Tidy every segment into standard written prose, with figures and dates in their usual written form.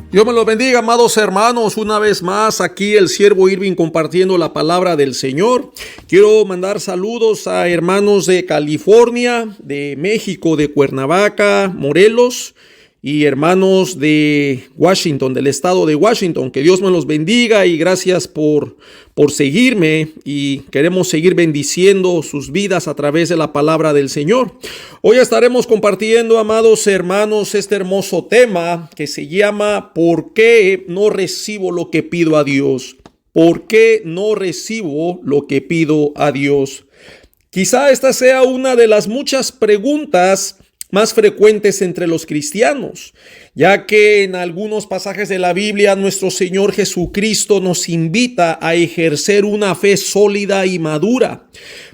Dios me los bendiga, amados hermanos. Una vez más, aquí el siervo Irving compartiendo la palabra del Señor. Quiero mandar saludos a hermanos de California, de México, de Cuernavaca, Morelos, y hermanos de Washington, del estado de Washington. Que Dios me los bendiga y gracias por seguirme, y queremos seguir bendiciendo sus vidas a través de la palabra del Señor. Hoy estaremos compartiendo, amados hermanos, este hermoso tema que se llama ¿por qué no recibo lo que pido a Dios? ¿Por qué no recibo lo que pido a Dios? Quizá esta sea una de las muchas preguntas más frecuentes entre los cristianos, ya que en algunos pasajes de la Biblia nuestro Señor Jesucristo nos invita a ejercer una fe sólida y madura,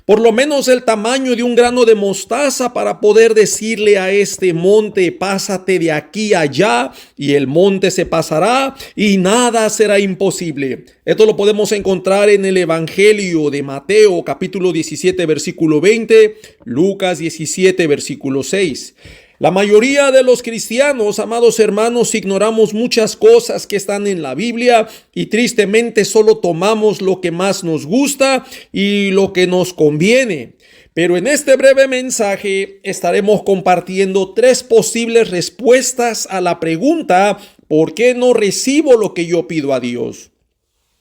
por lo menos el tamaño de un grano de mostaza, para poder decirle a este monte: pásate de aquí a allá, y el monte se pasará y nada será imposible. Esto lo podemos encontrar en el Evangelio de Mateo, capítulo 17, versículo 20, Lucas 17, versículo 6. La mayoría de los cristianos, amados hermanos, ignoramos muchas cosas que están en la Biblia y tristemente solo tomamos lo que más nos gusta y lo que nos conviene. Pero en este breve mensaje estaremos compartiendo 3 posibles respuestas a la pregunta: ¿por qué no recibo lo que yo pido a Dios?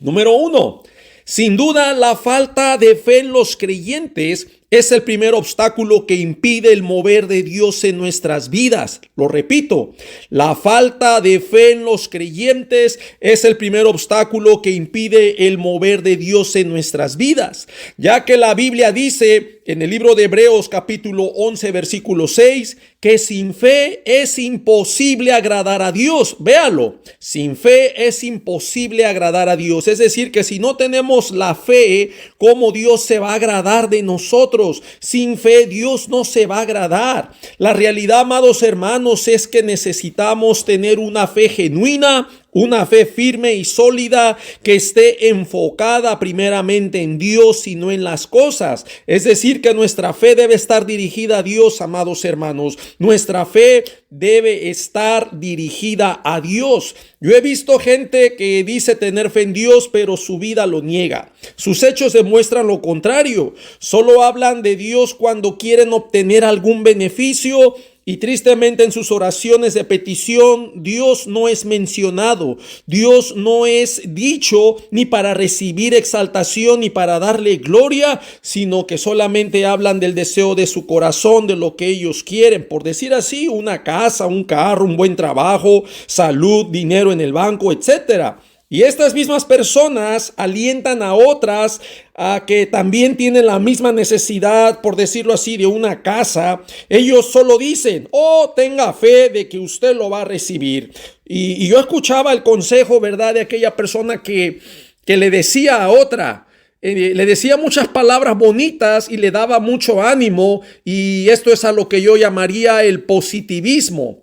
Número 1. Sin duda, la falta de fe en los creyentes es el primer obstáculo que impide el mover de Dios en nuestras vidas. Lo repito, la falta de fe en los creyentes es el primer obstáculo que impide el mover de Dios en nuestras vidas, ya que la Biblia dice en el libro de Hebreos capítulo 11 versículo 6 que sin fe es imposible agradar a Dios. Véalo, sin fe es imposible agradar a Dios. Es decir, que si no tenemos la fe, ¿cómo Dios se va a agradar de nosotros? Sin fe Dios no se va a agradar. La realidad, amados hermanos, es que necesitamos tener una fe genuina, una fe firme y sólida que esté enfocada primeramente en Dios y no en las cosas. Es decir, que nuestra fe debe estar dirigida a Dios, amados hermanos. Nuestra fe debe estar dirigida a Dios. Yo he visto gente que dice tener fe en Dios, pero su vida lo niega. Sus hechos demuestran lo contrario. Solo hablan de Dios cuando quieren obtener algún beneficio, y tristemente en sus oraciones de petición Dios no es mencionado. Dios no es dicho ni para recibir exaltación ni para darle gloria, sino que solamente hablan del deseo de su corazón, de lo que ellos quieren. Por decir así, una casa, un carro, un buen trabajo, salud, dinero en el banco, etcétera. Y estas mismas personas alientan a otras a que también tienen la misma necesidad, por decirlo así, de una casa. Ellos solo dicen: oh, tenga fe de que usted lo va a recibir. Y yo escuchaba el consejo, ¿verdad?, de aquella persona que le decía a otra. Le decía muchas palabras bonitas y le daba mucho ánimo, y esto es a lo que yo llamaría el positivismo.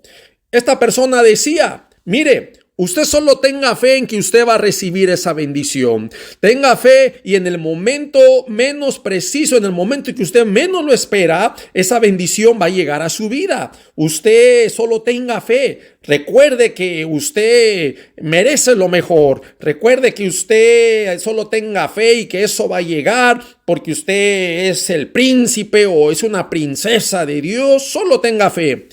Esta persona decía: mire, usted solo tenga fe en que usted va a recibir esa bendición. Tenga fe y en el momento menos preciso, en el momento en que usted menos lo espera, esa bendición va a llegar a su vida. Usted solo tenga fe. Recuerde que usted merece lo mejor. Recuerde que usted solo tenga fe y que eso va a llegar porque usted es el príncipe o es una princesa de Dios. Solo tenga fe.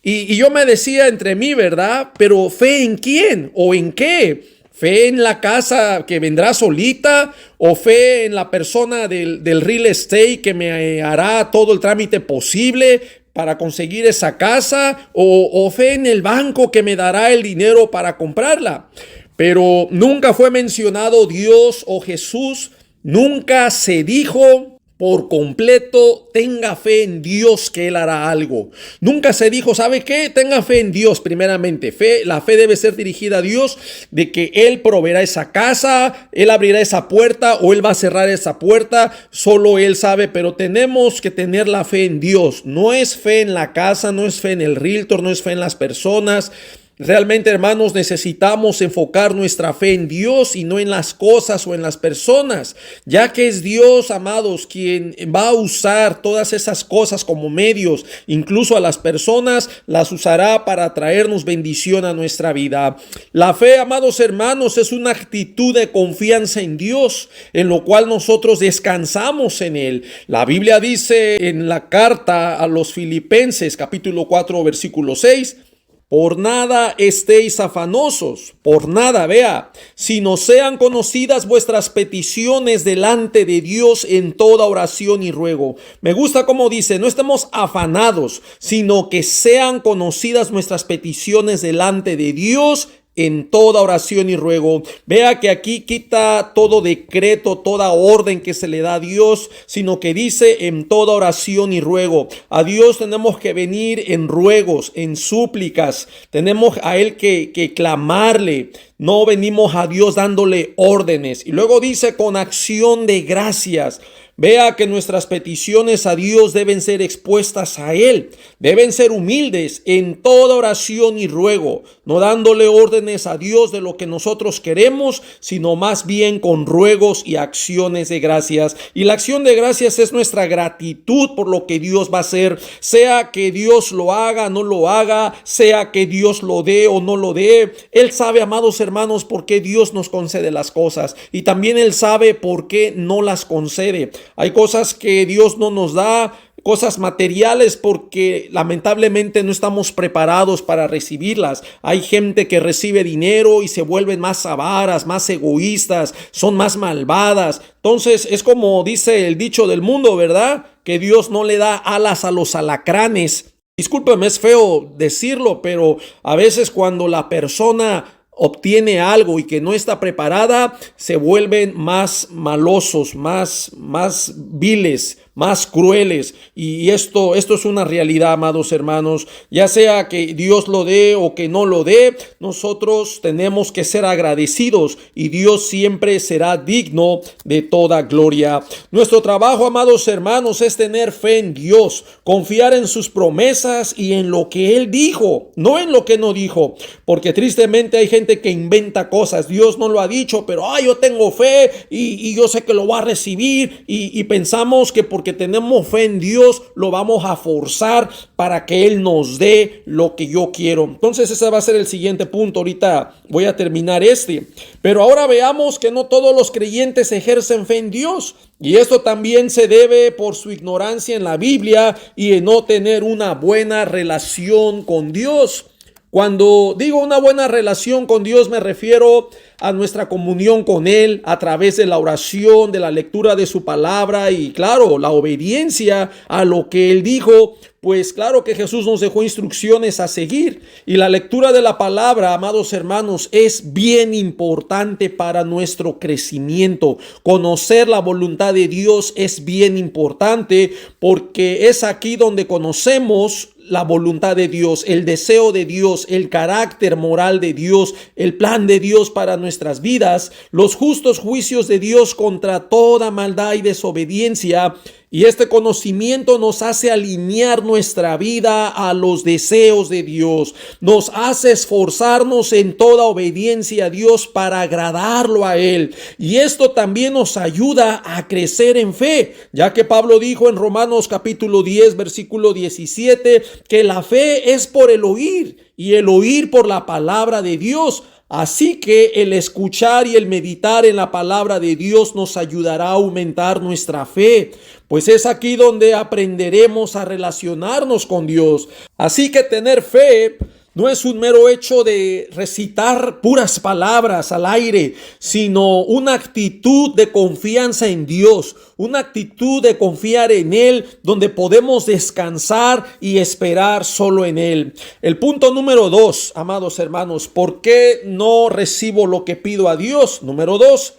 Y yo me decía entre mí, ¿verdad? Pero ¿fe en quién o en qué? ¿Fe en la casa que vendrá solita? ¿O fe en la persona del real estate que me hará todo el trámite posible para conseguir esa casa? ¿O fe en el banco que me dará el dinero para comprarla? Pero nunca fue mencionado Dios o Jesús. Nunca se dijo por completo: tenga fe en Dios que Él hará algo. Nunca se dijo: ¿sabe qué? Tenga fe en Dios primeramente. La fe debe ser dirigida a Dios, de que Él proveerá esa casa, Él abrirá esa puerta o Él va a cerrar esa puerta. Solo Él sabe, pero tenemos que tener la fe en Dios. No es fe en la casa, no es fe en el realtor, no es fe en las personas. Realmente, hermanos, necesitamos enfocar nuestra fe en Dios y no en las cosas o en las personas, ya que es Dios, amados, quien va a usar todas esas cosas como medios, incluso a las personas las usará para traernos bendición a nuestra vida. La fe, amados hermanos, es una actitud de confianza en Dios, en lo cual nosotros descansamos en Él. La Biblia dice en la carta a los Filipenses, capítulo 4, versículo 6, por nada estéis afanosos, por nada, vea, sino sean conocidas vuestras peticiones delante de Dios en toda oración y ruego. Me gusta como dice, no estemos afanados, sino que sean conocidas nuestras peticiones delante de Dios en toda oración y ruego. Vea que aquí quita todo decreto, toda orden que se le da a Dios, sino que dice en toda oración y ruego. A Dios tenemos que venir en ruegos, en súplicas. Tenemos a Él que clamarle. No venimos a Dios dándole órdenes. Y luego dice con acción de gracias. Vea que nuestras peticiones a Dios deben ser expuestas a Él, deben ser humildes en toda oración y ruego, no dándole órdenes a Dios de lo que nosotros queremos, sino más bien con ruegos y acciones de gracias. Y la acción de gracias es nuestra gratitud por lo que Dios va a hacer, sea que Dios lo haga, no lo haga, sea que Dios lo dé o no lo dé. Él sabe, amados hermanos, por qué Dios nos concede las cosas y también Él sabe por qué no las concede. Hay cosas que Dios no nos da, cosas materiales, porque lamentablemente no estamos preparados para recibirlas. Hay gente que recibe dinero y se vuelven más avaras, más egoístas, son más malvadas. Entonces es como dice el dicho del mundo, ¿verdad? Que Dios no le da alas a los alacranes. Discúlpeme, es feo decirlo, pero a veces cuando la persona obtiene algo y que no está preparada, se vuelven más malosos, más viles, más crueles. Y esto es una realidad, amados hermanos. Ya sea que Dios lo dé o que no lo dé, nosotros tenemos que ser agradecidos y Dios siempre será digno de toda gloria. Nuestro trabajo, amados hermanos, es tener fe en Dios, confiar en sus promesas y en lo que Él dijo, no en lo que no dijo, porque tristemente hay gente que inventa cosas. Dios no lo ha dicho, pero yo tengo fe y yo sé que lo va a recibir y pensamos que porque tenemos fe en Dios lo vamos a forzar para que Él nos dé lo que yo quiero. Entonces ese va a ser el siguiente punto. Ahorita voy a terminar pero ahora veamos que no todos los creyentes ejercen fe en Dios, y esto también se debe por su ignorancia en la Biblia y en no tener una buena relación con Dios. Cuando digo una buena relación con Dios, me refiero a nuestra comunión con Él a través de la oración, de la lectura de su palabra y, claro, la obediencia a lo que Él dijo. Pues claro que Jesús nos dejó instrucciones a seguir, y la lectura de la palabra, amados hermanos, es bien importante para nuestro crecimiento. Conocer la voluntad de Dios es bien importante, porque es aquí donde conocemos la voluntad de Dios, el deseo de Dios, el carácter moral de Dios, el plan de Dios para nuestras vidas, los justos juicios de Dios contra toda maldad y desobediencia. Y este conocimiento nos hace alinear nuestra vida a los deseos de Dios. Nos hace esforzarnos en toda obediencia a Dios para agradarlo a Él. Y esto también nos ayuda a crecer en fe, ya que Pablo dijo en Romanos capítulo 10, versículo 17, que la fe es por el oír y el oír por la palabra de Dios. Así que el escuchar y el meditar en la palabra de Dios nos ayudará a aumentar nuestra fe, pues es aquí donde aprenderemos a relacionarnos con Dios. Así que tener fe no es un mero hecho de recitar puras palabras al aire, sino una actitud de confianza en Dios, una actitud de confiar en Él, donde podemos descansar y esperar solo en Él. El punto número 2, amados hermanos, ¿por qué no recibo lo que pido a Dios? Número 2.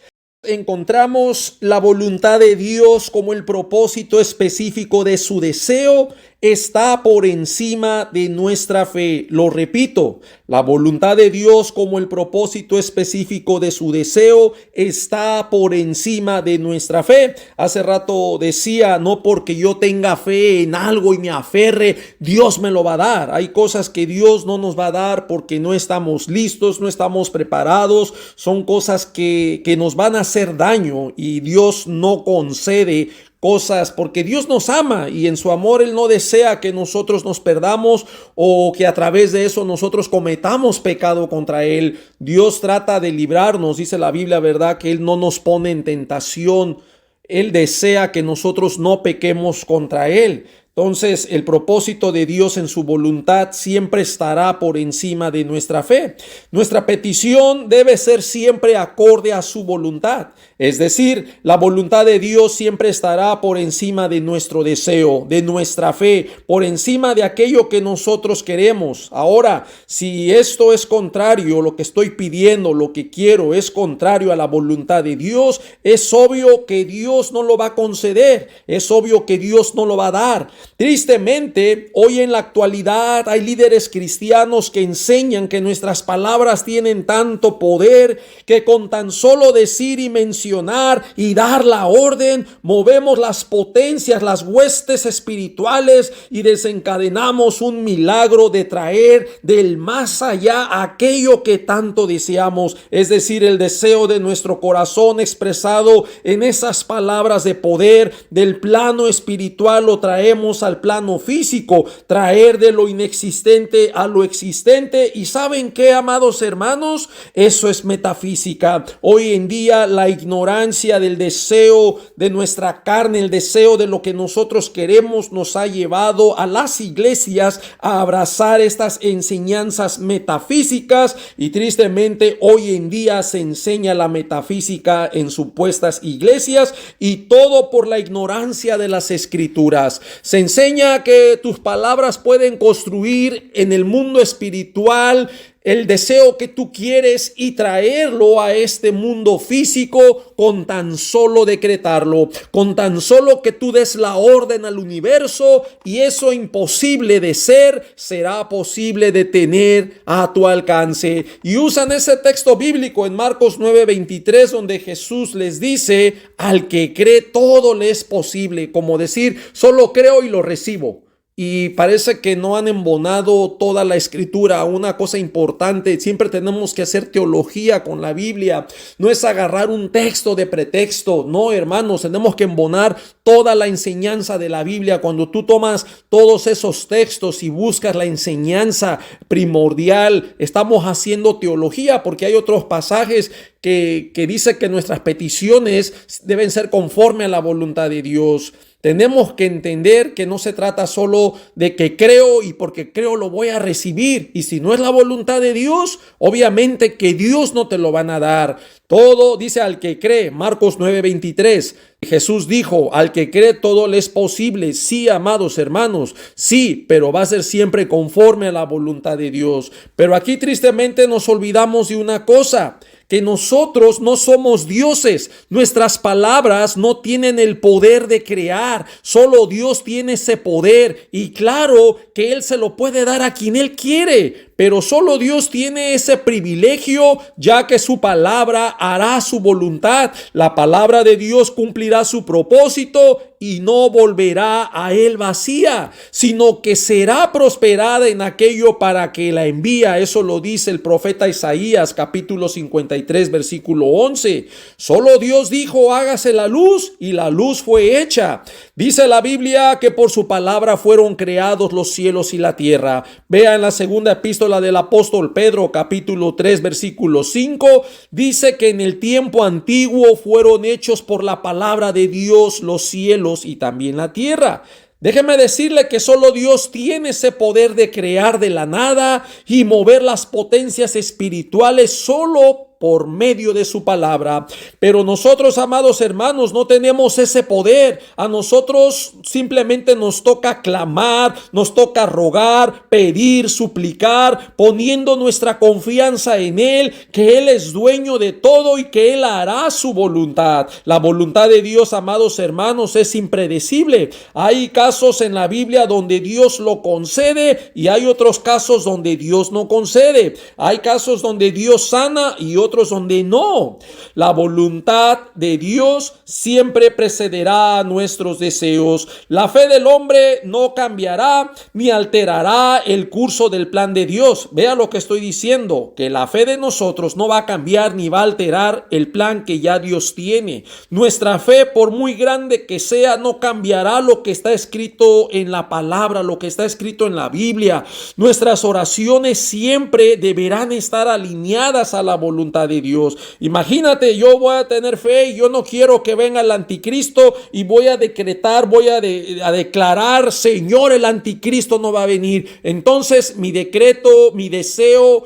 Encontramos la voluntad de Dios como el propósito específico de su deseo está por encima de nuestra fe. Lo repito, la voluntad de Dios como el propósito específico de su deseo está por encima de nuestra fe. Hace rato decía, no porque yo tenga fe en algo y me aferre, Dios me lo va a dar. Hay cosas que Dios no nos va a dar porque no estamos listos, no estamos preparados. Son cosas que nos van a hacer daño y Dios no concede cosas porque Dios nos ama y en su amor Él no desea que nosotros nos perdamos o que a través de eso nosotros cometamos pecado contra Él. Dios trata de librarnos, dice la Biblia, ¿verdad? Que Él no nos pone en tentación. Él desea que nosotros no pequemos contra Él. Entonces, el propósito de Dios en su voluntad siempre estará por encima de nuestra fe. Nuestra petición debe ser siempre acorde a su voluntad. Es decir, la voluntad de Dios siempre estará por encima de nuestro deseo, de nuestra fe, por encima de aquello que nosotros queremos. Ahora, si esto es contrario, lo que estoy pidiendo, lo que quiero es contrario a la voluntad de Dios, es obvio que Dios no lo va a conceder. Es obvio que Dios no lo va a dar. Tristemente, hoy en la actualidad hay líderes cristianos que enseñan que nuestras palabras tienen tanto poder que con tan solo decir y mencionar y dar la orden, movemos las potencias, las huestes espirituales y desencadenamos un milagro de traer del más allá aquello que tanto deseamos, es decir, el deseo de nuestro corazón expresado en esas palabras de poder del plano espiritual lo traemos al plano físico, traer de lo inexistente a lo existente. Y ¿saben qué, amados hermanos? Eso es metafísica. Hoy en día la ignorancia del deseo de nuestra carne, el deseo de lo que nosotros queremos, nos ha llevado a las iglesias a abrazar estas enseñanzas metafísicas y tristemente hoy en día se enseña la metafísica en supuestas iglesias y todo por la ignorancia de las escrituras. Se enseña que tus palabras pueden construir en el mundo espiritual el deseo que tú quieres y traerlo a este mundo físico con tan solo decretarlo, con tan solo que tú des la orden al universo y eso imposible de ser será posible de tener a tu alcance. Y usan ese texto bíblico en Marcos 9:23 donde Jesús les dice, al que cree todo le es posible, como decir, solo creo y lo recibo. Y parece que no han embonado toda la escritura. Una cosa importante, siempre tenemos que hacer teología con la Biblia. No es agarrar un texto de pretexto. No, hermanos, tenemos que embonar toda la enseñanza de la Biblia. Cuando tú tomas todos esos textos y buscas la enseñanza primordial, estamos haciendo teología porque hay otros pasajes que dice que nuestras peticiones deben ser conforme a la voluntad de Dios. Tenemos que entender que no se trata solo de que creo y porque creo lo voy a recibir. Y si no es la voluntad de Dios, obviamente que Dios no te lo van a dar. Todo dice al que cree, Marcos 9:23. Jesús dijo, al que cree todo le es posible. Sí, amados hermanos, sí, pero va a ser siempre conforme a la voluntad de Dios. Pero aquí tristemente nos olvidamos de una cosa, que nosotros no somos dioses. Nuestras palabras no tienen el poder de crear. Solo Dios tiene ese poder. Y claro que Él se lo puede dar a quien Él quiere. Pero solo Dios tiene ese privilegio, ya que su palabra hará su voluntad. La palabra de Dios cumplirá su propósito y no volverá a él vacía, sino que será prosperada en aquello para que la envía. Eso lo dice el profeta Isaías, capítulo 53, versículo 11. Solo Dios dijo, hágase la luz, y la luz fue hecha. Dice la Biblia que por su palabra fueron creados los cielos y la tierra. Vea en la segunda epístola del apóstol Pedro, capítulo 3, versículo 5, dice que en el tiempo antiguo fueron hechos por la palabra de Dios los cielos y también la tierra. Déjeme decirle que solo Dios tiene ese poder de crear de la nada y mover las potencias espirituales solo por medio de su palabra. Pero nosotros, amados hermanos, no tenemos ese poder. A nosotros simplemente nos toca clamar, nos toca rogar, pedir, suplicar, poniendo nuestra confianza en Él, que Él es dueño de todo y que Él hará su voluntad. La voluntad de Dios, amados hermanos, es impredecible. Hay casos en la Biblia donde Dios lo concede y hay otros casos donde Dios no concede. Hay casos donde Dios sana y otros donde no. La voluntad de Dios siempre precederá a nuestros deseos. La fe del hombre no cambiará ni alterará el curso del plan de Dios. Vea lo que estoy diciendo, que la fe de nosotros no va a cambiar ni va a alterar el plan que ya Dios tiene. Nuestra fe, por muy grande que sea, no cambiará lo que está escrito en la palabra, lo que está escrito en la Biblia. Nuestras oraciones siempre deberán estar alineadas a la voluntad de Dios. Imagínate, yo voy a tener fe y yo no quiero que venga el anticristo y voy a decretar, voy a declarar, Señor, el anticristo no va a venir. Entonces mi decreto, mi deseo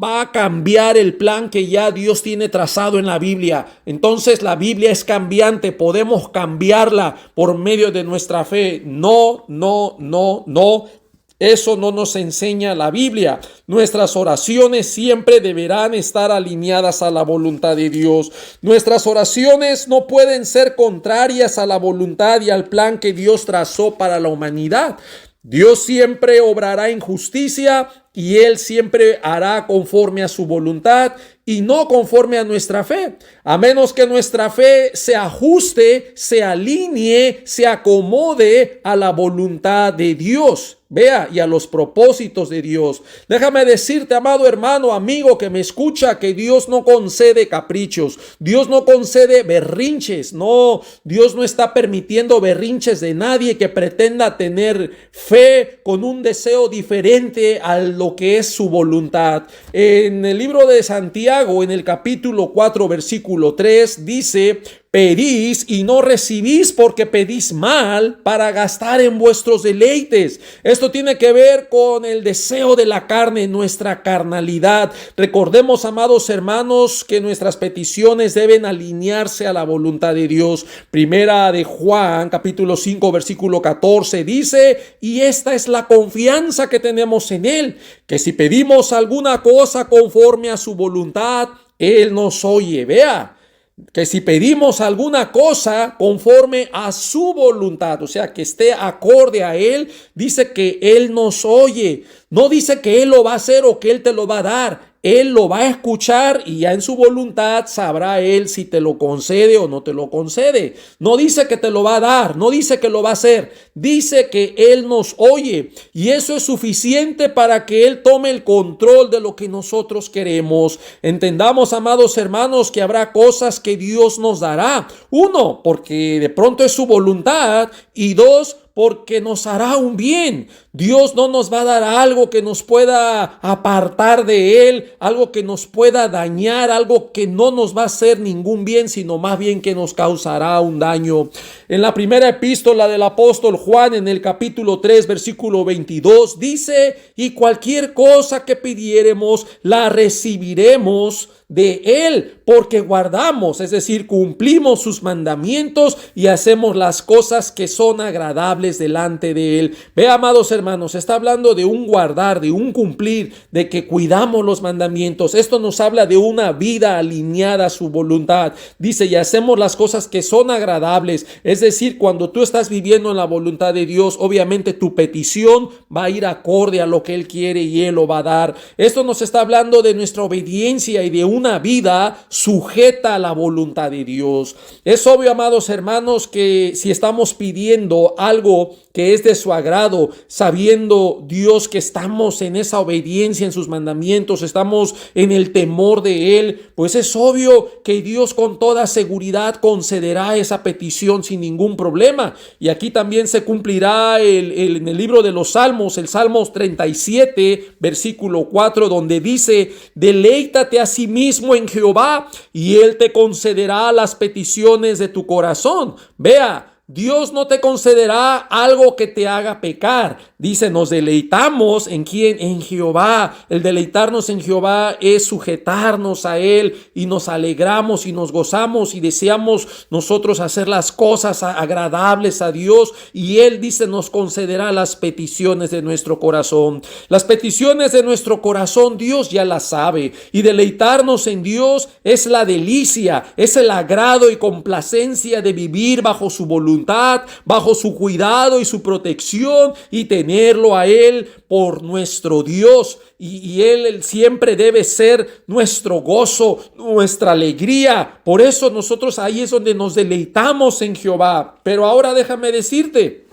va a cambiar el plan que ya Dios tiene trazado en la Biblia. Entonces la Biblia es cambiante, podemos cambiarla por medio de nuestra fe. No. Eso no nos enseña la Biblia. Nuestras oraciones siempre deberán estar alineadas a la voluntad de Dios. Nuestras oraciones no pueden ser contrarias a la voluntad y al plan que Dios trazó para la humanidad. Dios siempre obrará en justicia y Él siempre hará conforme a su voluntad y no conforme a nuestra fe, a menos que nuestra fe se ajuste, se alinee, se acomode a la voluntad de Dios. Vea, y a los propósitos de Dios. Déjame decirte, amado hermano, amigo que me escucha, que Dios no concede caprichos. Dios no concede berrinches. No, Dios no está permitiendo berrinches de nadie que pretenda tener fe con un deseo diferente a lo que es su voluntad. En el libro de Santiago, en el capítulo 4, versículo 3, dice: pedís y no recibís porque pedís mal para gastar en vuestros deleites. Esto tiene que ver con el deseo de la carne, nuestra carnalidad. Recordemos, amados hermanos, que nuestras peticiones deben alinearse a la voluntad de Dios. Primera de Juan, capítulo 5, versículo 14, dice: y esta es la confianza que tenemos en Él, que si pedimos alguna cosa conforme a su voluntad, Él nos oye. Vea, que si pedimos alguna cosa conforme a su voluntad, o sea, que esté acorde a Él, dice que Él nos oye. No dice que Él lo va a hacer o que Él te lo va a dar. Él lo va a escuchar y ya en su voluntad sabrá Él si te lo concede o no te lo concede. No dice que te lo va a dar, no dice que lo va a hacer. Dice que Él nos oye y eso es suficiente para que Él tome el control de lo que nosotros queremos. Entendamos, amados hermanos, que habrá cosas que Dios nos dará. Uno, porque de pronto es su voluntad, y dos, porque nos hará un bien. Dios no nos va a dar algo que nos pueda apartar de Él, algo que nos pueda dañar, algo que no nos va a hacer ningún bien, sino más bien que nos causará un daño. En la primera epístola del apóstol Juan, en el capítulo 3, versículo 22, dice: y cualquier cosa que pidiéremos, la recibiremos de Él, porque guardamos, es decir, cumplimos sus mandamientos y hacemos las cosas que son agradables delante de Él. Ve, amados hermanos, está hablando de un guardar, de un cumplir, de que cuidamos los mandamientos. Esto nos habla de una vida alineada a su voluntad. Dice: y hacemos las cosas que son agradables. Es decir, cuando tú estás viviendo en la voluntad de Dios, obviamente tu petición va a ir acorde a lo que Él quiere y Él lo va a dar. Esto nos está hablando de nuestra obediencia y de una vida sujeta a la voluntad de Dios. Es obvio, amados hermanos, que si estamos pidiendo algo que es de su agrado, sabiendo Dios que estamos en esa obediencia en sus mandamientos, estamos en el temor de Él, pues es obvio que Dios con toda seguridad concederá esa petición sin ningún problema. Y aquí también se cumplirá en el libro de los Salmos, el Salmos 37, versículo 4, donde dice: deleítate a sí mismo en Jehová y Él te concederá las peticiones de tu corazón. Vea, Dios no te concederá algo que te haga pecar. Dice, nos deleitamos ¿en quién? En Jehová. El deleitarnos en Jehová es sujetarnos a Él y nos alegramos y nos gozamos y deseamos nosotros hacer las cosas agradables a Dios, y Él dice nos concederá las peticiones de nuestro corazón. Las peticiones de nuestro corazón Dios ya las sabe, y deleitarnos en Dios es la delicia, es el agrado y complacencia de vivir bajo su voluntad, bajo su cuidado y su protección, y tenerlo a Él por nuestro Dios. Y Él siempre debe ser nuestro gozo, nuestra alegría. Por eso nosotros ahí es donde nos deleitamos en Jehová. Pero ahora déjame decirte,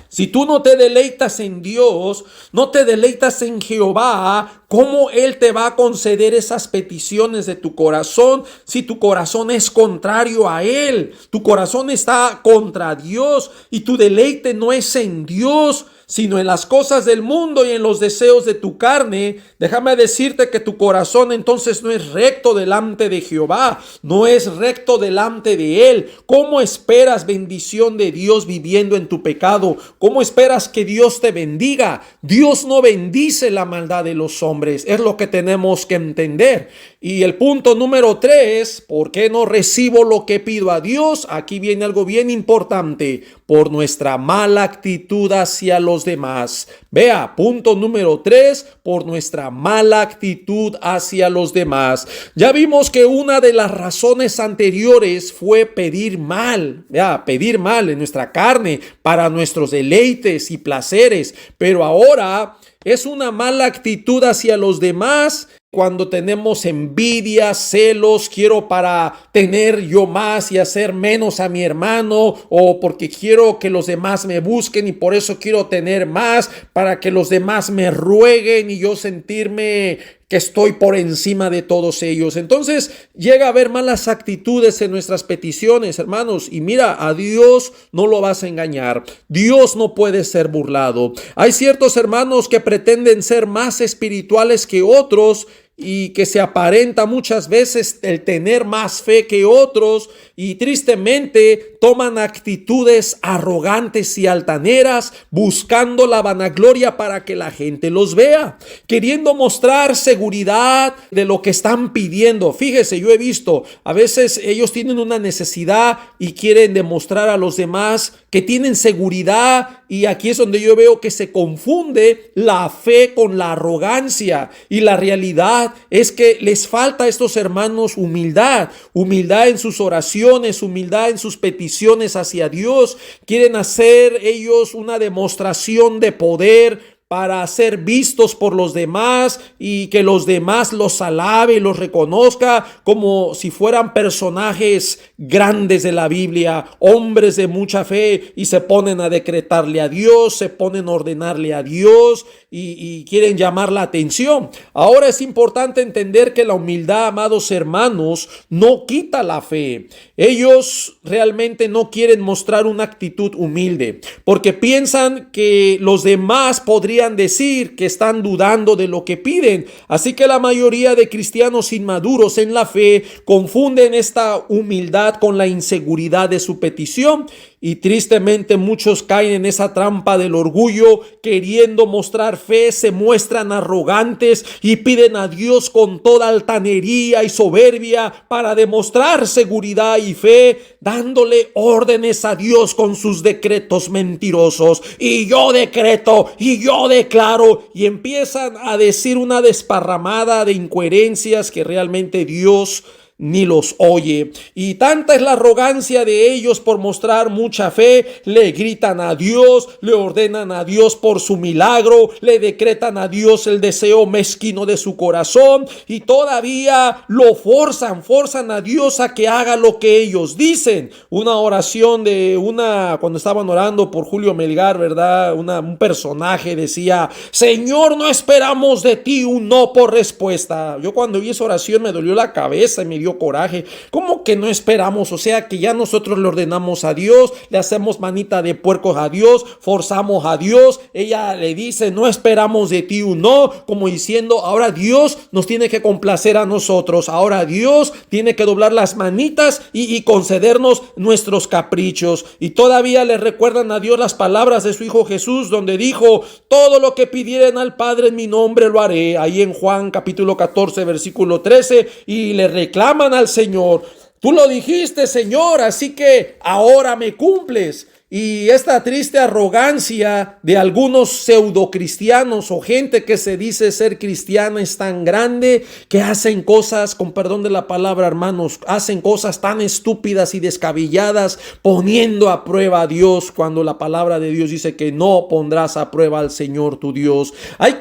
si tú no te deleitas en Dios, no te deleitas en Jehová, ¿cómo Él te va a conceder esas peticiones de tu corazón si tu corazón es contrario a Él? Tu corazón está contra Dios y tu deleite no es en Dios, sino en las cosas del mundo y en los deseos de tu carne. Déjame decirte que tu corazón entonces no es recto delante de Jehová, no es recto delante de Él. ¿Cómo esperas bendición de Dios viviendo en tu pecado? ¿Cómo esperas que Dios te bendiga? Dios no bendice la maldad de los hombres, es lo que tenemos que entender. Y el punto número 3, ¿por qué no recibo lo que pido a Dios? Aquí viene algo bien importante: por nuestra mala actitud hacia los demás. Vea, punto número 3, por nuestra mala actitud hacia los demás. Ya vimos que una de las razones anteriores fue pedir mal, pedir mal en nuestra carne para nuestros deleites y placeres, pero ahora es una mala actitud hacia los demás cuando tenemos envidia, celos, quiero para tener yo más y hacer menos a mi hermano, o porque quiero que los demás me busquen y por eso quiero tener más, para que los demás me rueguen y yo sentirme que estoy por encima de todos ellos. Entonces llega a haber malas actitudes en nuestras peticiones, hermanos, y mira, a Dios no lo vas a engañar. Dios no puede ser burlado. Hay ciertos hermanos que pretenden ser más espirituales que otros y que se aparenta muchas veces el tener más fe que otros, y tristemente toman actitudes arrogantes y altaneras, buscando la vanagloria para que la gente los vea, queriendo mostrar seguridad de lo que están pidiendo. Fíjese, yo he visto, a veces ellos tienen una necesidad y quieren demostrar a los demás que tienen seguridad, y aquí es donde yo veo que se confunde la fe con la arrogancia, y la realidad es que les falta a estos hermanos humildad en sus oraciones, humildad en sus peticiones hacia Dios. Quieren hacer ellos una demostración de poder para ser vistos por los demás y que los demás los alabe y los reconozca como si fueran personajes grandes de la Biblia, hombres de mucha fe, y se ponen a decretarle a Dios, se ponen a ordenarle a Dios y quieren llamar la atención. Ahora es importante entender que la humildad, amados hermanos, no quita la fe. Ellos realmente no quieren mostrar una actitud humilde porque piensan que los demás podrían decir que están dudando de lo que piden. Así que la mayoría de cristianos inmaduros en la fe confunden esta humildad con la inseguridad de su petición, y tristemente muchos caen en esa trampa del orgullo. Queriendo mostrar fe, se muestran arrogantes y piden a Dios con toda altanería y soberbia para demostrar seguridad y fe, dándole órdenes a Dios con sus decretos mentirosos. Y yo decreto, y yo declaro, y empiezan a decir una desparramada de incoherencias que realmente Dios ni los oye. Y tanta es la arrogancia de ellos por mostrar mucha fe, le gritan a Dios, le ordenan a Dios por su milagro, le decretan a Dios el deseo mezquino de su corazón, y todavía lo forzan a Dios a que haga lo que ellos dicen. Una oración cuando estaban orando por Julio Melgar, ¿verdad? Un personaje decía: Señor, no esperamos de ti un no por respuesta. Yo cuando vi esa oración me dolió la cabeza y me dio dio coraje. ¿Cómo que no esperamos? O sea que ya nosotros le ordenamos a Dios, le hacemos manita de puercos a Dios, forzamos a Dios. Ella le dice, no esperamos de ti un no, como diciendo, ahora Dios nos tiene que complacer a nosotros. Ahora Dios tiene que doblar las manitas y concedernos nuestros caprichos. Y todavía le recuerdan a Dios las palabras de su Hijo Jesús, donde dijo, todo lo que pidieren al Padre en mi nombre lo haré. Ahí en Juan capítulo 14 versículo 13, y le reclaman al Señor, tú lo dijiste, Señor, así que ahora me cumples. Y esta triste arrogancia de algunos pseudocristianos o gente que se dice ser cristiana es tan grande que hacen cosas, con perdón de la palabra, hermanos, hacen cosas tan estúpidas y descabelladas, poniendo a prueba a Dios, cuando la palabra de Dios dice que no pondrás a prueba al Señor tu Dios. Hay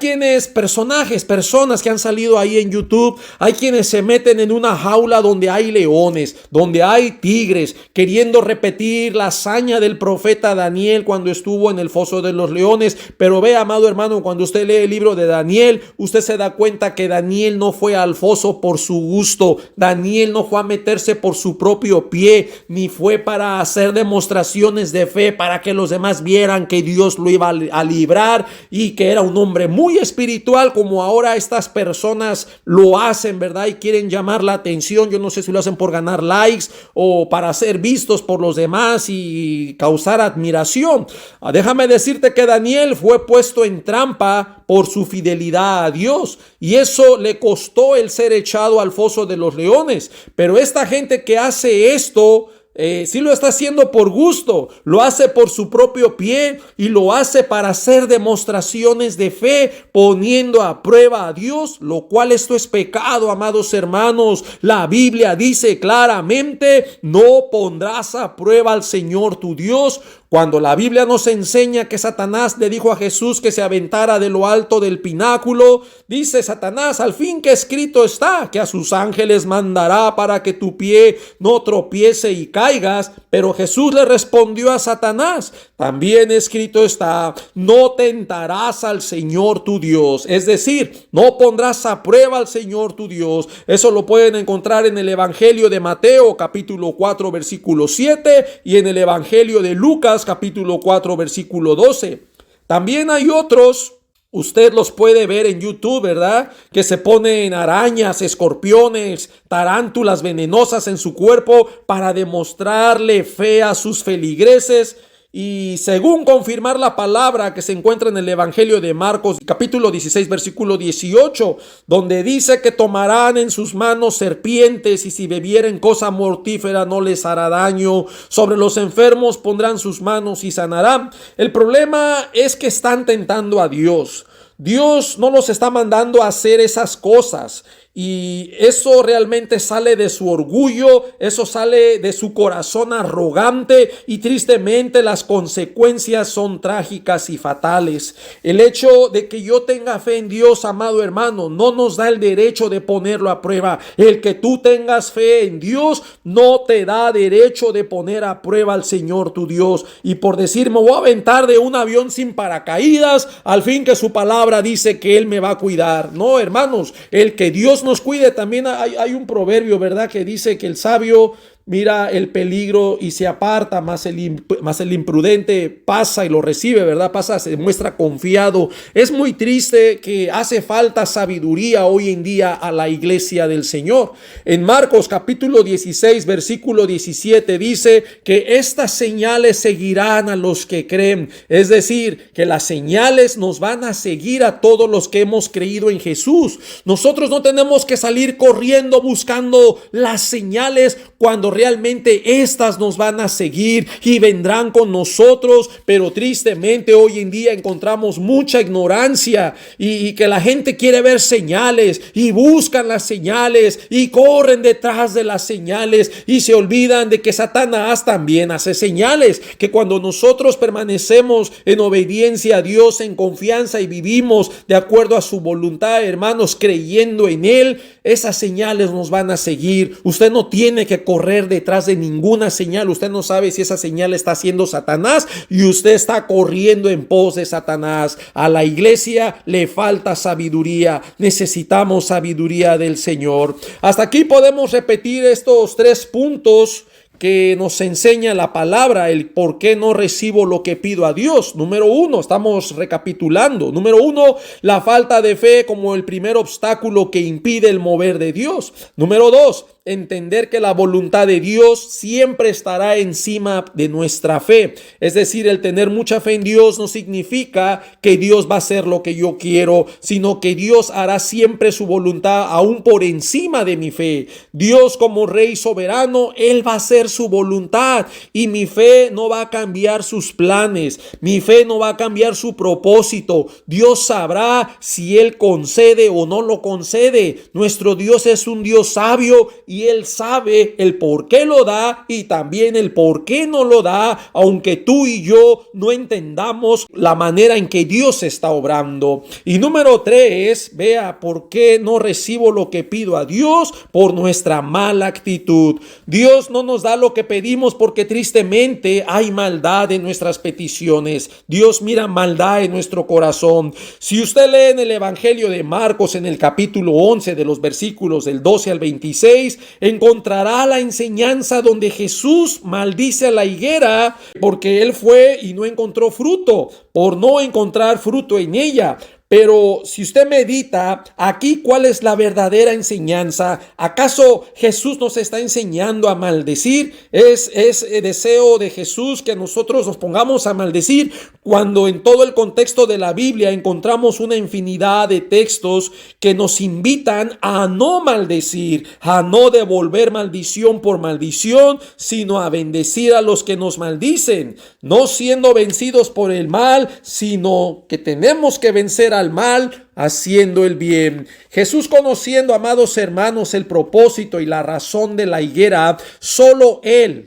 personas que han salido ahí en YouTube, hay quienes se meten en una jaula donde hay leones, donde hay tigres, queriendo repetir la hazaña del profeta Daniel cuando estuvo en el foso de los leones. Pero ve, amado hermano, cuando usted lee el libro de Daniel, usted se da cuenta que Daniel no fue al foso por su gusto. Daniel no fue a meterse por su propio pie, ni fue para hacer demostraciones de fe para que los demás vieran que Dios lo iba a librar y que era un hombre muy espiritual, como ahora estas personas lo hacen, ¿verdad? Y quieren llamar la atención. Yo no sé si lo hacen por ganar likes o para ser vistos por los demás y causar admiración. Déjame decirte que Daniel fue puesto en trampa por su fidelidad a Dios, y eso le costó el ser echado al foso de los leones. Pero esta gente que hace esto, sí lo está haciendo por gusto, lo hace por su propio pie y lo hace para hacer demostraciones de fe, poniendo a prueba a Dios, lo cual esto es pecado, amados hermanos. La Biblia dice claramente, no pondrás a prueba al Señor tu Dios. Cuando la Biblia nos enseña que Satanás le dijo a Jesús que se aventara de lo alto del pináculo, dice Satanás, al fin que escrito está, que a sus ángeles mandará para que tu pie no tropiece y caigas. Pero Jesús le respondió a Satanás, también escrito está, no tentarás al Señor tu Dios. Es decir, no pondrás a prueba al Señor tu Dios. Eso lo pueden encontrar en el Evangelio de Mateo capítulo 4 versículo 7 y en el Evangelio de Lucas capítulo 4 versículo 12. También hay otros, usted los puede ver en YouTube, ¿verdad? Que se ponen arañas, escorpiones, tarántulas venenosas en su cuerpo para demostrarle fe a sus feligreses. Y según confirmar la palabra que se encuentra en el Evangelio de Marcos, capítulo 16, versículo 18, donde dice que tomarán en sus manos serpientes y si bebieren cosa mortífera no les hará daño. Sobre los enfermos pondrán sus manos y sanarán. El problema es que están tentando a Dios. Dios no los está mandando a hacer esas cosas. Y eso realmente sale de su orgullo, eso sale de su corazón arrogante y tristemente las consecuencias son trágicas y fatales. El hecho de que yo tenga fe en Dios, amado hermano, no nos da el derecho de ponerlo a prueba. El que tú tengas fe en Dios no te da derecho de poner a prueba al Señor tu Dios. Y por decir, me voy a aventar de un avión sin paracaídas, al fin que su palabra dice que Él me va a cuidar. No, hermanos, el que Dios nos cuide. También hay un proverbio, ¿verdad?, que dice que el sabio mira el peligro y se aparta, más el imprudente pasa y lo recibe, ¿verdad? Pasa, se muestra confiado. Es muy triste que hace falta sabiduría hoy en día a la iglesia del Señor. En Marcos capítulo 16, versículo 17 dice que estas señales seguirán a los que creen. Es decir, que las señales nos van a seguir a todos los que hemos creído en Jesús. Nosotros no tenemos que salir corriendo buscando las señales cuando realmente estas nos van a seguir y vendrán con nosotros. Pero tristemente hoy en día encontramos mucha ignorancia y que la gente quiere ver señales y buscan las señales y corren detrás de las señales y se olvidan de que Satanás también hace señales, que cuando nosotros permanecemos en obediencia a Dios, en confianza y vivimos de acuerdo a su voluntad, hermanos, creyendo en Él, esas señales nos van a seguir. Usted no tiene que correr correr detrás de ninguna señal. Usted no sabe si esa señal está siendo Satanás y usted está corriendo en pos de Satanás. A la iglesia le falta sabiduría. Necesitamos sabiduría del Señor. Hasta aquí podemos repetir estos 3 puntos que nos enseña la palabra, el por qué no recibo lo que pido a Dios. Número 1, estamos recapitulando. Número 1, la falta de fe como el primer obstáculo que impide el mover de Dios. Número 2, entender que la voluntad de Dios siempre estará encima de nuestra fe. Es decir, el tener mucha fe en Dios no significa que Dios va a hacer lo que yo quiero, sino que Dios hará siempre su voluntad aún por encima de mi fe. Dios como Rey soberano, Él va a hacer su voluntad y mi fe no va a cambiar sus planes. Mi fe no va a cambiar su propósito. Dios sabrá si Él concede o no lo concede. Nuestro Dios es un Dios sabio y Él sabe el por qué lo da y también el por qué no lo da, aunque tú y yo no entendamos la manera en que Dios está obrando. Y número 3, vea por qué no recibo lo que pido a Dios: por nuestra mala actitud. Dios no nos da lo que pedimos porque tristemente hay maldad en nuestras peticiones. Dios mira maldad en nuestro corazón. Si usted lee en el Evangelio de Marcos, en el capítulo 11, de los versículos del 12 al 26, encontrará la enseñanza donde Jesús maldice a la higuera porque él fue y no encontró fruto, por no encontrar fruto en ella. Pero si usted medita aquí, ¿cuál es la verdadera enseñanza? ¿Acaso Jesús nos está enseñando a maldecir? ¿Es deseo de Jesús que nosotros nos pongamos a maldecir? Cuando en todo el contexto de la Biblia encontramos una infinidad de textos que nos invitan a no maldecir, a no devolver maldición por maldición, sino a bendecir a los que nos maldicen, no siendo vencidos por el mal, sino que tenemos que vencer al mal haciendo el bien. Jesús, conociendo, amados hermanos, el propósito y la razón de la higuera,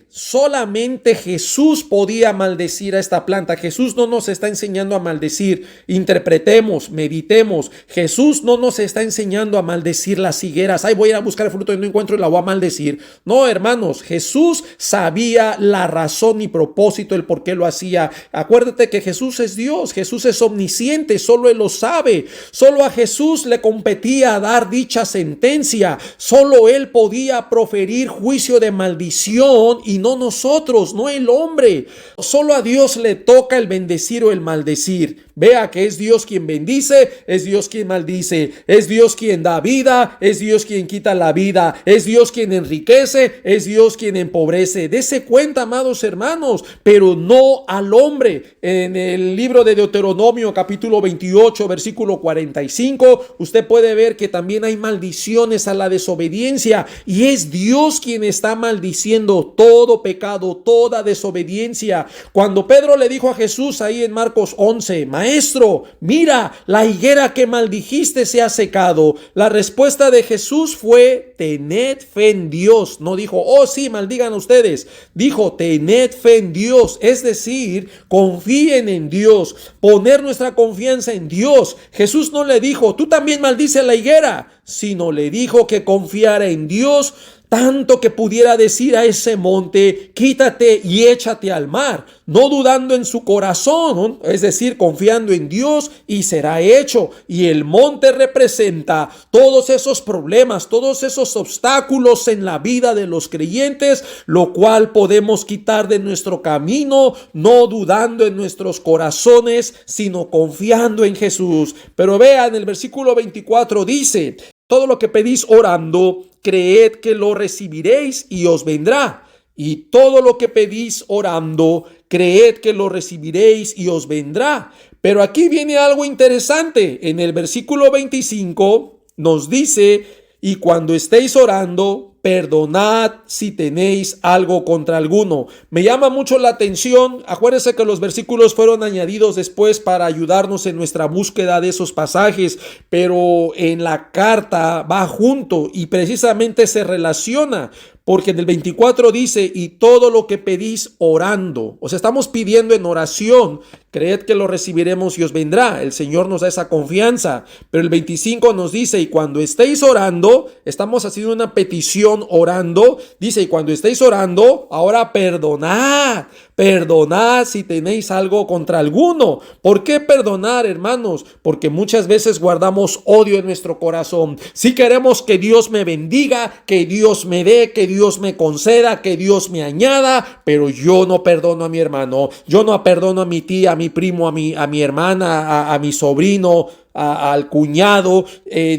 solamente Jesús podía maldecir a esta planta. Jesús no nos está enseñando a maldecir. Interpretemos, meditemos. Jesús no nos está enseñando a maldecir las higueras. Ay, voy a ir a buscar el fruto y no encuentro y la voy a maldecir. No, hermanos, Jesús sabía la razón y propósito, el por qué lo hacía. Acuérdate que Jesús es Dios, Jesús es omnisciente, solo Él lo sabe. Solo a Jesús le competía dar dicha sentencia. Solo Él podía proferir juicio de maldición y no nosotros, no el hombre. Solo a Dios le toca el bendecir o el maldecir. Vea que es Dios quien bendice, es Dios quien maldice, es Dios quien da vida, es Dios quien quita la vida, es Dios quien enriquece, es Dios quien empobrece. Dese cuenta, amados hermanos, pero no al hombre. En el libro de Deuteronomio, capítulo 28, versículo 45, usted puede ver que también hay maldiciones a la desobediencia y es Dios quien está maldiciendo todo pecado, toda desobediencia. Cuando Pedro le dijo a Jesús ahí en Marcos 11, Maestro, mira, la higuera que maldijiste se ha secado. La respuesta de Jesús fue: tened fe en Dios. No dijo, oh sí, maldigan ustedes. Dijo, tened fe en Dios. Es decir, confíen en Dios. Poner nuestra confianza en Dios. Jesús no le dijo, tú también maldice la higuera, sino le dijo que confiara en Dios, tanto que pudiera decir a ese monte, quítate y échate al mar, no dudando en su corazón, es decir, confiando en Dios, y será hecho. Y el monte representa todos esos problemas, todos esos obstáculos en la vida de los creyentes, lo cual podemos quitar de nuestro camino, no dudando en nuestros corazones, sino confiando en Jesús. Pero vean, el versículo 24 dice, todo lo que pedís orando, creed que lo recibiréis y os vendrá. Y todo lo que pedís orando, creed que lo recibiréis y os vendrá. Pero aquí viene algo interesante. En el versículo 25 nos dice, y cuando estéis orando, perdonad si tenéis algo contra alguno. Me llama mucho la atención. Acuérdense que los versículos fueron añadidos después para ayudarnos en nuestra búsqueda de esos pasajes, pero en la carta va junto y precisamente se relaciona, porque en el 24 dice, y todo lo que pedís orando. O sea, estamos pidiendo en oración. Creed que lo recibiremos y os vendrá. El Señor nos da esa confianza. Pero el 25 nos dice, y cuando estéis orando, estamos haciendo una petición orando. Dice, y cuando estéis orando, ahora perdonad. Perdonad si tenéis algo contra alguno. ¿Por qué perdonar, hermanos? Porque muchas veces guardamos odio en nuestro corazón. Si queremos que Dios me bendiga, que Dios me dé, que Dios me conceda, que Dios me añada, pero yo no perdono a mi hermano, yo no perdono a mi tía, a mi primo, a mi hermana, a mi sobrino, al cuñado,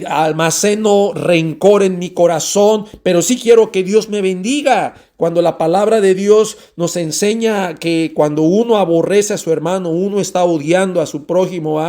almaceno rencor en mi corazón, pero sí quiero que Dios me bendiga. Cuando la palabra de Dios nos enseña que cuando uno aborrece a su hermano, uno está odiando a su prójimo,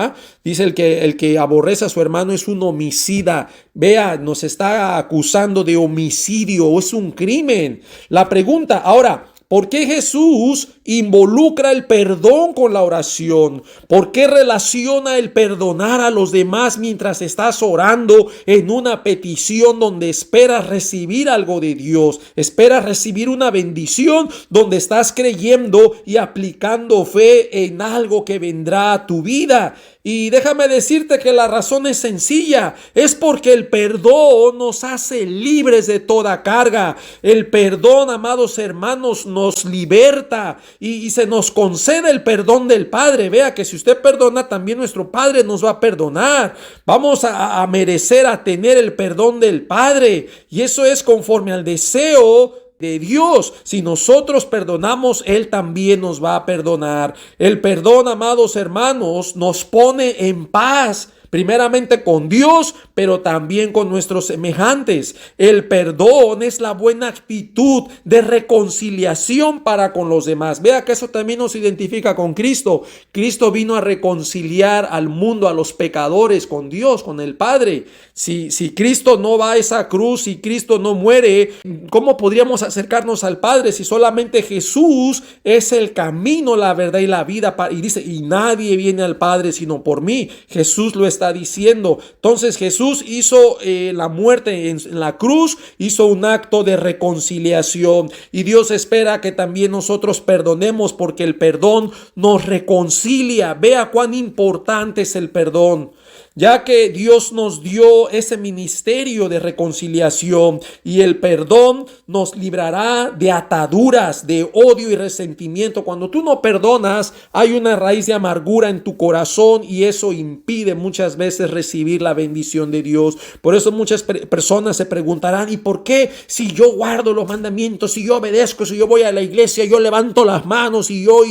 dice el que aborrece a su hermano es un homicida. Vea, nos está acusando de homicidio, es un crimen. La pregunta ahora, ¿por qué Jesús involucra el perdón con la oración? ¿Por qué relaciona el perdonar a los demás mientras estás orando en una petición donde esperas recibir algo de Dios? Esperas recibir una bendición donde estás creyendo y aplicando fe en algo que vendrá a tu vida. Y déjame decirte que la razón es sencilla, es porque el perdón nos hace libres de toda carga. El perdón, amados hermanos, nos liberta y se nos concede el perdón del Padre. Vea que si usted perdona, también nuestro Padre nos va a perdonar. Vamos a merecer a tener el perdón del Padre, y eso es conforme al deseo de Dios. Si nosotros perdonamos, Él también nos va a perdonar. El perdón, amados hermanos, nos pone en paz. Primeramente con Dios, pero también con nuestros semejantes. El perdón es la buena actitud de reconciliación para con los demás. Vea que eso también nos identifica con Cristo. Cristo vino a reconciliar al mundo, a los pecadores, con Dios, con el Padre. Si Cristo no va a esa cruz, si Cristo no muere, ¿cómo podríamos acercarnos al Padre si solamente Jesús es el camino, la verdad y la vida? Y dice, y nadie viene al Padre sino por mí. Jesús lo está diciendo. Entonces Jesús hizo la muerte en la cruz, hizo un acto de reconciliación, y Dios espera que también nosotros perdonemos, porque el perdón nos reconcilia. Vea cuán importante es el perdón, ya que Dios nos dio ese ministerio de reconciliación, y el perdón nos librará de ataduras, de odio y resentimiento. Cuando tú no perdonas, hay una raíz de amargura en tu corazón, y eso impide muchas veces recibir la bendición de Dios. Por eso muchas personas se preguntarán, ¿y por qué si yo guardo los mandamientos, si yo obedezco, si yo voy a la iglesia, yo levanto las manos y yo,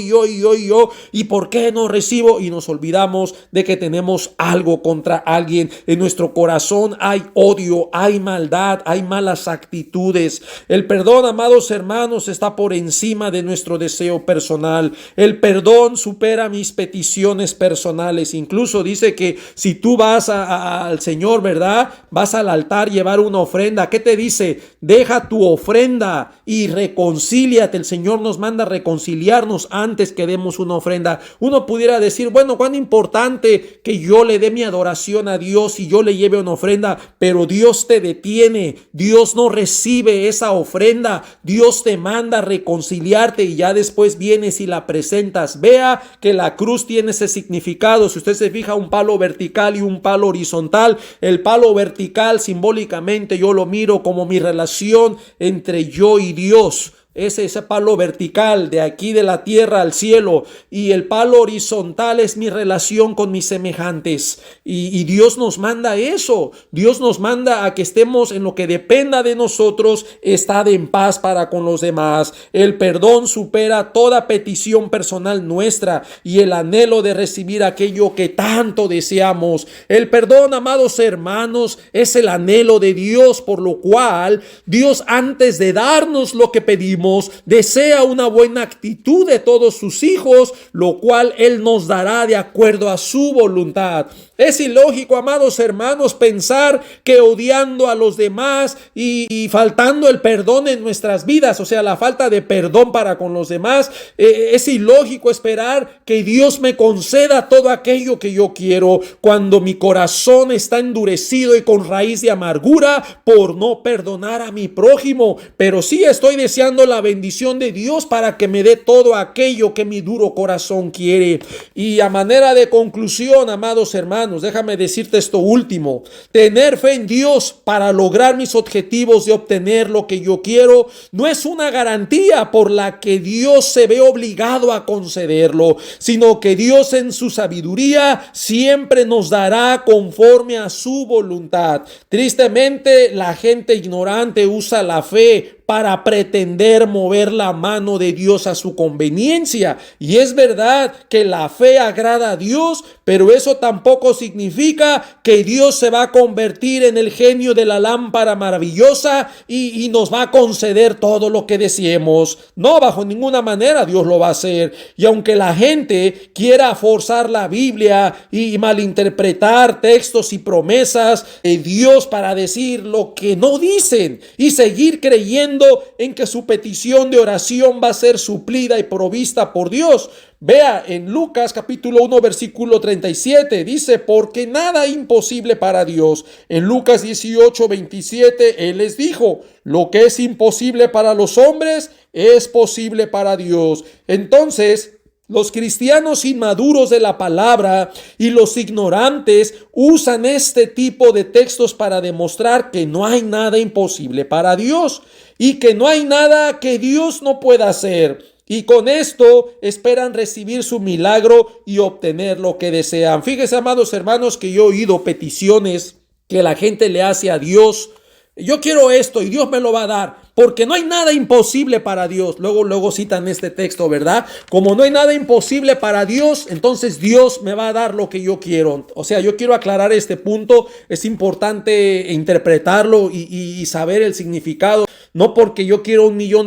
y por qué no recibo? Y nos olvidamos de que tenemos algo contra alguien. En nuestro corazón hay odio, hay maldad, hay malas actitudes. El perdón, amados hermanos, está por encima de nuestro deseo personal. El perdón supera mis peticiones personales. Incluso dice que si tú vas al Señor, ¿verdad? Vas al altar, llevar una ofrenda. ¿Qué te dice? Deja tu ofrenda y reconcíliate. El Señor nos manda a reconciliarnos antes que demos una ofrenda. Uno pudiera decir, bueno, cuán importante que yo le dé mi adoración a Dios y yo le lleve una ofrenda, pero Dios te detiene. Dios no recibe esa ofrenda. Dios te manda a reconciliarte, y ya después vienes y la presentas. Vea que la cruz tiene ese significado. Si usted se fija, un palo vertical y un palo horizontal. El palo vertical, simbólicamente, yo lo miro como mi relación entre yo y Dios. Ese palo vertical, de aquí de la tierra al cielo, y el palo horizontal es mi relación con mis semejantes, y Dios nos manda eso. Dios nos manda a que estemos en lo que dependa de nosotros, estad en paz para con los demás. El perdón supera toda petición personal nuestra y el anhelo de recibir aquello que tanto deseamos. El perdón, amados hermanos, es el anhelo de Dios, por lo cual Dios, antes de darnos lo que pedimos, desea una buena actitud de todos sus hijos, lo cual Él nos dará de acuerdo a su voluntad. Es ilógico, amados hermanos, pensar que odiando a los demás y faltando el perdón en nuestras vidas, o sea, la falta de perdón para con los demás, es ilógico esperar que Dios me conceda todo aquello que yo quiero cuando mi corazón está endurecido y con raíz de amargura por no perdonar a mi prójimo. Pero sí estoy deseando la bendición de Dios para que me dé todo aquello que mi duro corazón quiere. Y a manera de conclusión, amados hermanos, déjame decirte esto último: tener fe en Dios para lograr mis objetivos de obtener lo que yo quiero no es una garantía por la que Dios se ve obligado a concederlo, sino que Dios en su sabiduría siempre nos dará conforme a su voluntad. Tristemente, la gente ignorante usa la fe para pretender mover la mano de Dios a su conveniencia. Y es verdad que la fe agrada a Dios, pero eso tampoco significa que Dios se va a convertir en el genio de la lámpara maravillosa y nos va a conceder todo lo que deseemos. No, bajo ninguna manera Dios lo va a hacer. Y aunque la gente quiera forzar la Biblia y malinterpretar textos y promesas de Dios para decir lo que no dicen y seguir creyendo en que su petición de oración va a ser suplida y provista por Dios. Vea en Lucas capítulo 1 versículo 37, dice: porque nada imposible para Dios. En Lucas 18, 27, Él les dijo: lo que es imposible para los hombres es posible para Dios. Entonces, los cristianos inmaduros de la palabra y los ignorantes usan este tipo de textos para demostrar que no hay nada imposible para Dios y que no hay nada que Dios no pueda hacer. Y con esto esperan recibir su milagro y obtener lo que desean. Fíjense, amados hermanos, que yo he oído peticiones que la gente le hace a Dios. Yo quiero esto y Dios me lo va a dar, porque no hay nada imposible para Dios. Luego citan este texto, ¿verdad? Como no hay nada imposible para Dios, entonces Dios me va a dar lo que yo quiero. O sea, yo quiero aclarar este punto. Es importante interpretarlo y saber el significado. No porque yo quiero $1 millón.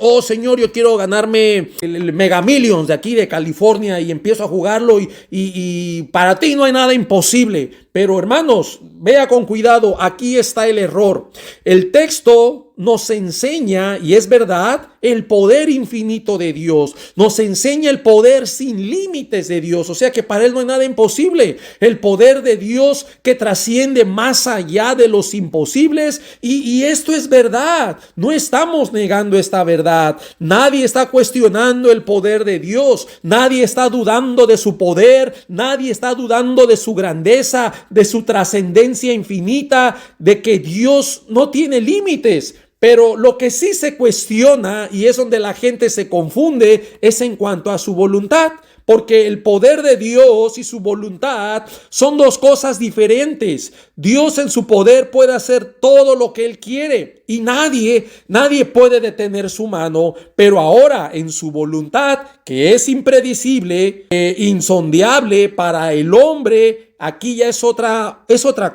Oh, Señor, yo quiero ganarme el Mega Millions de aquí de California y empiezo a jugarlo y para ti no hay nada imposible. Pero hermanos, vea con cuidado, aquí está el error. El texto nos enseña, y es verdad, el poder infinito de Dios. Nos enseña el poder sin límites de Dios. O sea que para Él no hay nada imposible. El poder de Dios que trasciende más allá de los imposibles. Y esto es verdad. No estamos negando esta verdad. Nadie está cuestionando el poder de Dios. Nadie está dudando de su poder. Nadie está dudando de su grandeza, de su trascendencia infinita, de que Dios no tiene límites. Pero lo que sí se cuestiona, y es donde la gente se confunde, es en cuanto a su voluntad. Porque el poder de Dios y su voluntad son dos cosas diferentes. Dios en su poder puede hacer todo lo que Él quiere y nadie puede detener su mano. Pero ahora en su voluntad, que es impredecible, insondiable para el hombre, aquí ya es otra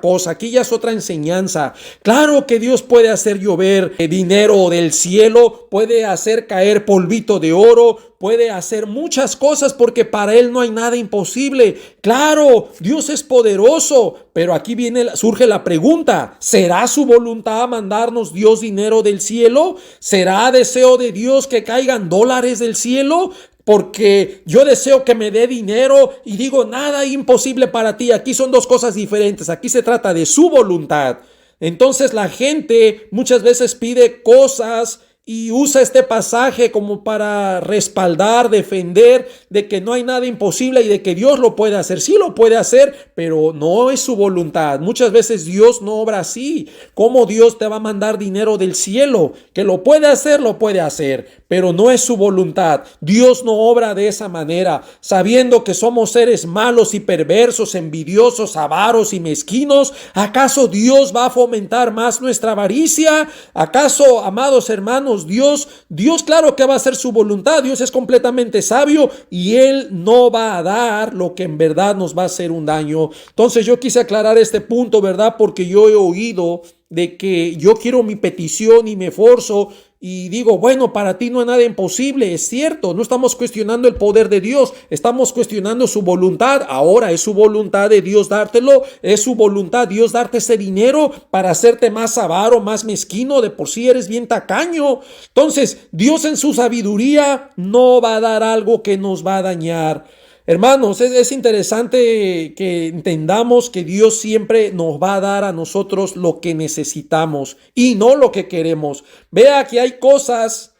cosa, aquí ya es otra enseñanza. Claro que Dios puede hacer llover dinero del cielo, puede hacer caer polvito de oro, puede hacer muchas cosas porque para Él no hay nada imposible. Claro, Dios es poderoso, pero aquí surge la pregunta: ¿será su voluntad mandarnos Dios dinero del cielo? ¿Será deseo de Dios que caigan dólares del cielo? Porque yo deseo que me dé dinero y digo nada imposible para ti. Aquí son dos cosas diferentes. Aquí se trata de su voluntad. Entonces la gente muchas veces pide cosas y usa este pasaje como para respaldar, defender de que no hay nada imposible y de que Dios lo puede hacer. Sí lo puede hacer, pero no es su voluntad. Muchas veces Dios no obra así. ¿Cómo Dios te va a mandar dinero del cielo? Que lo puede hacer, pero no es su voluntad. Dios no obra de esa manera, sabiendo que somos seres malos y perversos, envidiosos, avaros y mezquinos. ¿Acaso Dios va a fomentar más nuestra avaricia? ¿Acaso, amados hermanos, Dios claro que va a hacer su voluntad? Dios es completamente sabio y Él no va a dar lo que en verdad nos va a hacer un daño. Entonces yo quise aclarar este punto, ¿verdad? Porque yo he oído de que yo quiero mi petición y me esforzo y digo, bueno, para ti no hay nada imposible. Es cierto, no estamos cuestionando el poder de Dios, estamos cuestionando su voluntad. Ahora es su voluntad de Dios dártelo, es su voluntad Dios darte ese dinero para hacerte más avaro, más mezquino. De por sí eres bien tacaño. Entonces Dios en su sabiduría no va a dar algo que nos va a dañar. Hermanos, es interesante que entendamos que Dios siempre nos va a dar a nosotros lo que necesitamos y no lo que queremos. Vea que hay cosas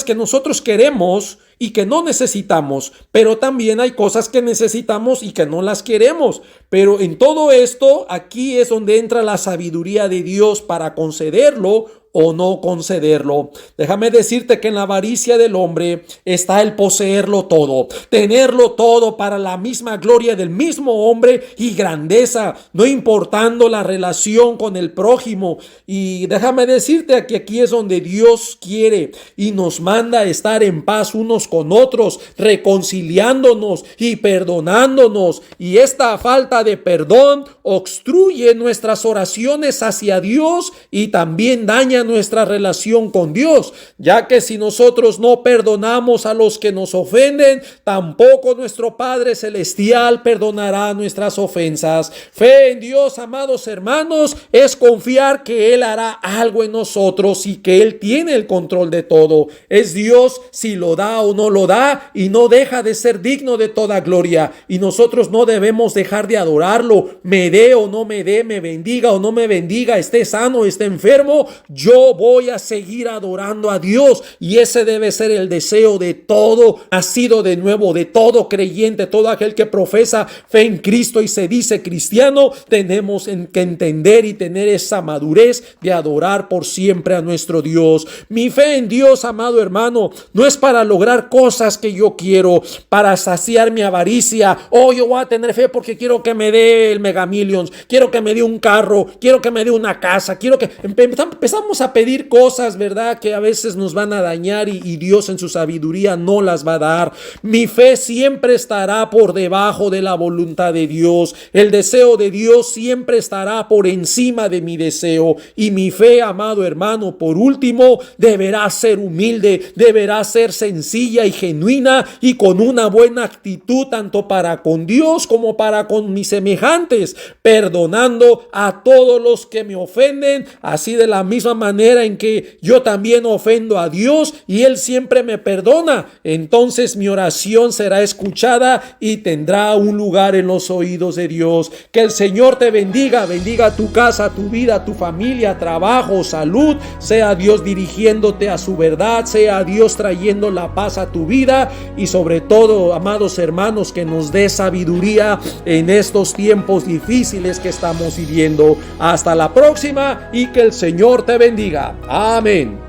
que nosotros queremos y que no necesitamos, pero también hay cosas que necesitamos y que no las queremos. Pero en todo esto, aquí es donde entra la sabiduría de Dios para concederlo o no concederlo. Déjame decirte que en la avaricia del hombre está el poseerlo todo, tenerlo todo para la misma gloria del mismo hombre y grandeza, no importando la relación con el prójimo. Y déjame decirte que aquí es donde Dios quiere y nos manda a estar en paz unos con otros, reconciliándonos y perdonándonos. Y esta falta de perdón obstruye nuestras oraciones hacia Dios y también daña nuestra relación con Dios, ya que si nosotros no perdonamos a los que nos ofenden, tampoco nuestro Padre Celestial perdonará nuestras ofensas. Fe en Dios, amados hermanos, es confiar que Él hará algo en nosotros y que Él tiene el control de todo. Es Dios si lo da o no lo da y no deja de ser digno de toda gloria, y nosotros no debemos dejar de adorarlo. Me dé o no me dé, me bendiga o no me bendiga, esté sano o esté enfermo, yo voy a seguir adorando a Dios, y ese debe ser el deseo de todo nacido de nuevo, de todo creyente, todo aquel que profesa fe en Cristo y se dice cristiano. Tenemos que entender y tener esa madurez de adorar por siempre a nuestro Dios. Mi fe en Dios, amado hermano, no es para lograr cosas que yo quiero, para saciar mi avaricia. Yo voy a tener fe porque quiero que me dé el Mega Millions, quiero que me dé un carro, quiero que me dé una casa, quiero que empezamos a pedir cosas, ¿verdad?, que a veces nos van a dañar y Dios en su sabiduría no las va a dar. Mi fe siempre estará por debajo de la voluntad de Dios. El deseo de Dios siempre estará por encima de mi deseo, y mi fe, amado hermano, por último, deberá ser humilde, deberá ser sencilla y genuina y con una buena actitud tanto para con Dios como para con mis semejantes, perdonando a todos los que me ofenden, así de la misma manera en que yo también ofendo a Dios y Él siempre me perdona. Entonces mi oración será escuchada y tendrá un lugar en los oídos de Dios. Que el Señor te bendiga, bendiga tu casa, tu vida, tu familia, trabajo, salud. Sea Dios dirigiéndote a su verdad, sea Dios trayendo la paz a tu vida, y sobre todo, amados hermanos, que nos dé sabiduría en estos tiempos difíciles que estamos viviendo. Hasta la próxima y que el Señor te bendiga. Amén.